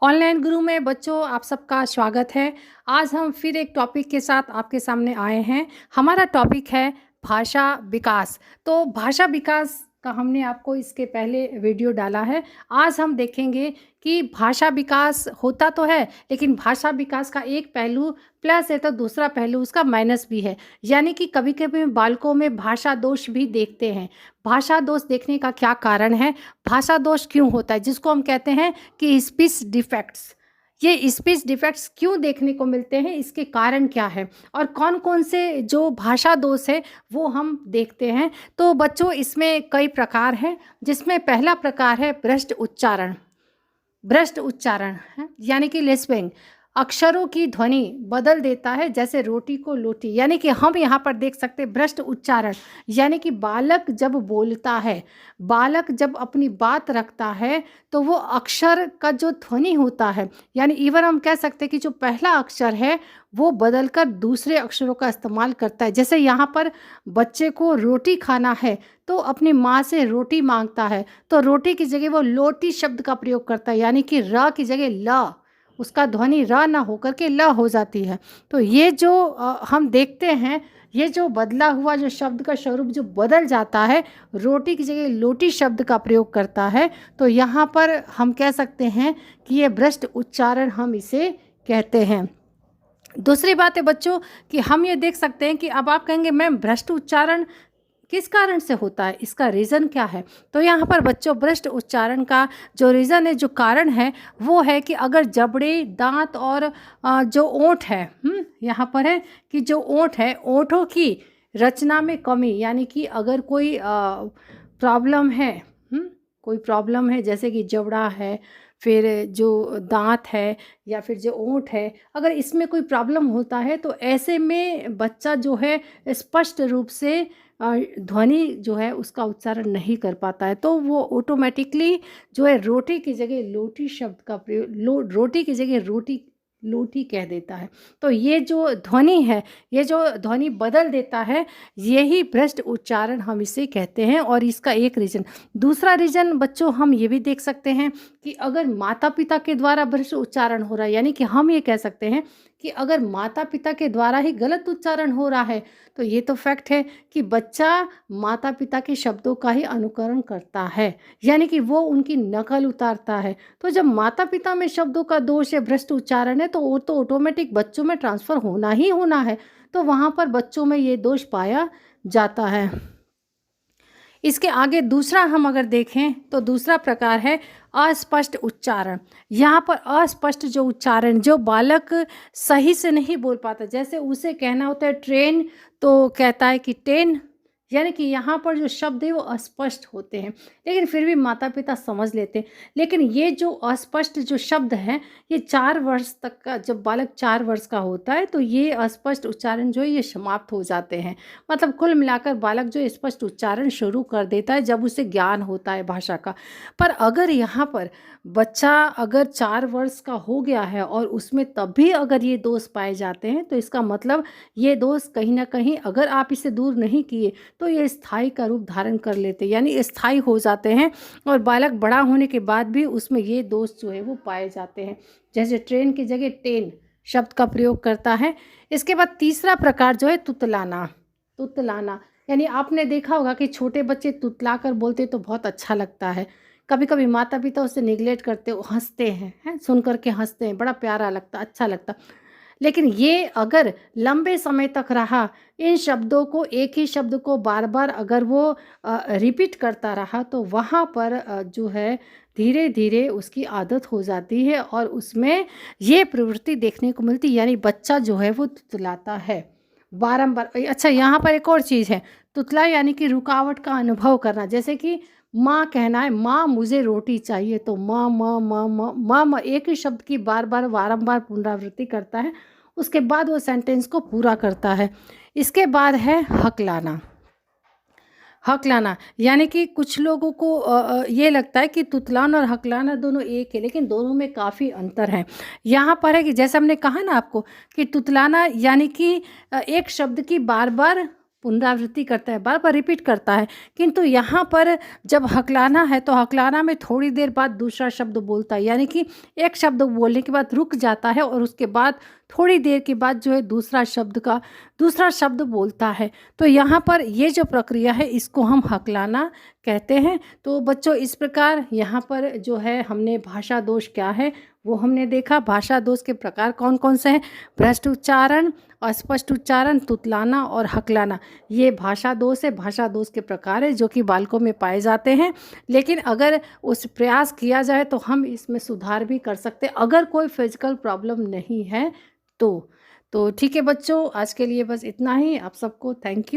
Online गुरु में बच्चों आप सबका स्वागत है। आज हम फिर एक टॉपिक के साथ आपके सामने आए हैं। हमारा टॉपिक है भाषा विकास। तो भाषा विकास का हमने आपको इसके पहले वीडियो डाला है। आज हम देखेंगे कि भाषा विकास होता तो है, लेकिन भाषा विकास का एक पहलू प्लस है तो दूसरा पहलू उसका माइनस भी है। यानी कि कभी कभी बालकों में भाषा दोष भी देखते हैं। भाषा दोष देखने का क्या कारण है, भाषा दोष क्यों होता है, जिसको हम कहते हैं कि स्पीच डिफेक्ट्स। ये स्पीच डिफेक्ट्स क्यों देखने को मिलते हैं, इसके कारण क्या है और कौन कौन से जो भाषा दोष है वो हम देखते हैं। तो बच्चों इसमें कई प्रकार हैं, जिसमें पहला प्रकार है भ्रष्ट उच्चारण। भ्रष्ट उच्चारण है यानी कि लिस्पिंग, अक्षरों की ध्वनि बदल देता है, जैसे रोटी को लोटी। यानी कि हम यहाँ पर देख सकते हैं भ्रष्ट उच्चारण, यानी कि बालक जब बोलता है, बालक जब अपनी बात रखता है तो वो अक्षर का जो ध्वनि होता है, यानी इवन हम कह सकते हैं कि जो पहला अक्षर है वो बदलकर दूसरे अक्षरों का इस्तेमाल करता है। जैसे यहाँ पर बच्चे को रोटी खाना है तो अपनी माँ से रोटी मांगता है, तो रोटी की जगह वो लोटी शब्द का प्रयोग करता है, यानी कि र की जगह ल, उसका ध्वनि र ना होकर के ल हो जाती है। तो ये जो हम देखते हैं, ये जो बदला हुआ जो शब्द का स्वरूप जो बदल जाता है, रोटी की जगह लोटी शब्द का प्रयोग करता है, तो यहाँ पर हम कह सकते हैं कि ये भ्रष्ट उच्चारण हम इसे कहते हैं। दूसरी बात है बच्चों कि हम ये देख सकते हैं कि अब आप कहेंगे मैम भ्रष्ट उच्चारण किस कारण से होता है, इसका रीज़न क्या है। तो यहाँ पर बच्चों भ्रष्ट उच्चारण का जो रीज़न है, जो कारण है, वो है कि अगर जबड़े, दांत और जो ओंठ है, यहाँ पर है कि जो ओंठ है, ओंठों की रचना में कमी, यानी कि अगर कोई प्रॉब्लम है, कोई प्रॉब्लम है, जैसे कि जबड़ा है, फिर जो दांत है या फिर जो ओंठ है, अगर इसमें कोई प्रॉब्लम होता है तो ऐसे में बच्चा जो है स्पष्ट रूप से ध्वनि जो है उसका उच्चारण नहीं कर पाता है, तो वो ऑटोमेटिकली जो है रोटी की जगह लोटी शब्द का प्रयोग, रोटी की जगह रोटी लोटी कह देता है। तो ये जो ध्वनि है, ये जो ध्वनि बदल देता है, यही भ्रष्ट उच्चारण हम इसे कहते हैं। और इसका एक रीज़न, दूसरा रीज़न बच्चों हम ये भी देख सकते हैं कि अगर माता पिता के द्वारा भ्रष्ट उच्चारण हो रहा है, यानी कि हम ये कह सकते हैं कि अगर माता पिता के द्वारा ही गलत उच्चारण हो रहा है, तो ये तो फैक्ट है कि बच्चा माता पिता के शब्दों का ही अनुकरण करता है, यानी कि वो उनकी नकल उतारता है। तो जब माता पिता में शब्दों का दोष है, भ्रष्ट उच्चारण है, तो वो तो ऑटोमेटिक बच्चों में ट्रांसफ़र होना ही होना है, तो वहाँ पर बच्चों में ये दोष पाया जाता है। इसके आगे दूसरा हम अगर देखें तो दूसरा प्रकार है अस्पष्ट उच्चारण। यहाँ पर अस्पष्ट जो उच्चारण, जो बालक सही से नहीं बोल पाता, जैसे उसे कहना होता है ट्रेन तो कहता है कि टेन, यानी कि यहाँ पर जो शब्द है वो अस्पष्ट होते हैं, लेकिन फिर भी माता पिता समझ लेते हैं। लेकिन ये जो अस्पष्ट जो शब्द हैं, ये 4 वर्ष तक का, जब बालक 4 वर्ष का होता है तो ये अस्पष्ट उच्चारण जो है ये समाप्त हो जाते हैं। मतलब कुल मिलाकर बालक जो स्पष्ट उच्चारण शुरू कर देता है जब उसे ज्ञान होता है भाषा का। पर अगर यहाँ पर बच्चा अगर 4 वर्ष का हो गया है और उसमें तब भी अगर ये दोष पाए जाते हैं, तो इसका मतलब ये दोष कहीं ना कहीं अगर आप इसे दूर नहीं किए तो ये स्थायी का रूप धारण कर लेते, यानी स्थायी हो जाते हैं, और बालक बड़ा होने के बाद भी उसमें ये दोष जो है वो पाए जाते हैं। जैसे ट्रेन की जगह टेन शब्द का प्रयोग करता है। इसके बाद तीसरा प्रकार जो है तुतलाना। तुतलाना यानी आपने देखा होगा कि छोटे बच्चे तुतला कर बोलते तो बहुत अच्छा लगता है। कभी कभी माता पिता उसे निगलेक्ट करते, हंसते हैं, सुन करके हंसते हैं, बड़ा प्यारा लगता, अच्छा लगता। लेकिन ये अगर लंबे समय तक रहा, इन शब्दों को, एक ही शब्द को बार बार अगर वो रिपीट करता रहा, तो वहाँ पर जो है धीरे धीरे उसकी आदत हो जाती है और उसमें ये प्रवृत्ति देखने को मिलती है, यानी बच्चा जो है वो तुतलाता है बारंबार। अच्छा, यहाँ पर एक और चीज़ है, तुतला यानी कि रुकावट का अनुभव करना। जैसे कि माँ कहना है, माँ मुझे रोटी चाहिए, तो माँ माँ माँ माँ माँ माँ एक ही शब्द की बार बार बारंबार पुनरावृत्ति करता है, उसके बाद वो सेंटेंस को पूरा करता है। इसके बाद है हकलाना। हकलाना यानी कि कुछ लोगों को ये लगता है कि तुतलाना और हकलाना दोनों एक है, लेकिन दोनों में काफ़ी अंतर है। यहाँ पर है कि जैसे हमने कहा ना आपको कि तुतलाना यानी कि एक शब्द की बार बार पुनरावृत्ति करता है, बार-बार रिपीट करता है। किंतु यहाँ पर जब हकलाना है तो हकलाना में थोड़ी देर बाद दूसरा शब्द बोलता है, यानी कि एक शब्द बोलने के बाद रुक जाता है और उसके बाद थोड़ी देर के बाद जो है दूसरा शब्द बोलता है। तो यहाँ पर ये जो प्रक्रिया है इसको हम हकलाना कहते हैं। तो बच्चों इस प्रकार यहाँ पर जो है हमने भाषा दोष क्या है वो हमने देखा। भाषा दोष के प्रकार कौन कौन से हैं? भ्रष्ट उच्चारण, अस्पष्ट उच्चारण, तुतलाना और हकलाना, ये भाषा दोष है। भाषा दोष के प्रकार है जो कि बालकों में पाए जाते हैं, लेकिन अगर उस प्रयास किया जाए तो हम इसमें सुधार भी कर सकते हैं, अगर कोई फिजिकल प्रॉब्लम नहीं है तो। ठीक है बच्चों, आज के लिए बस इतना ही। आप सबको थैंक यू।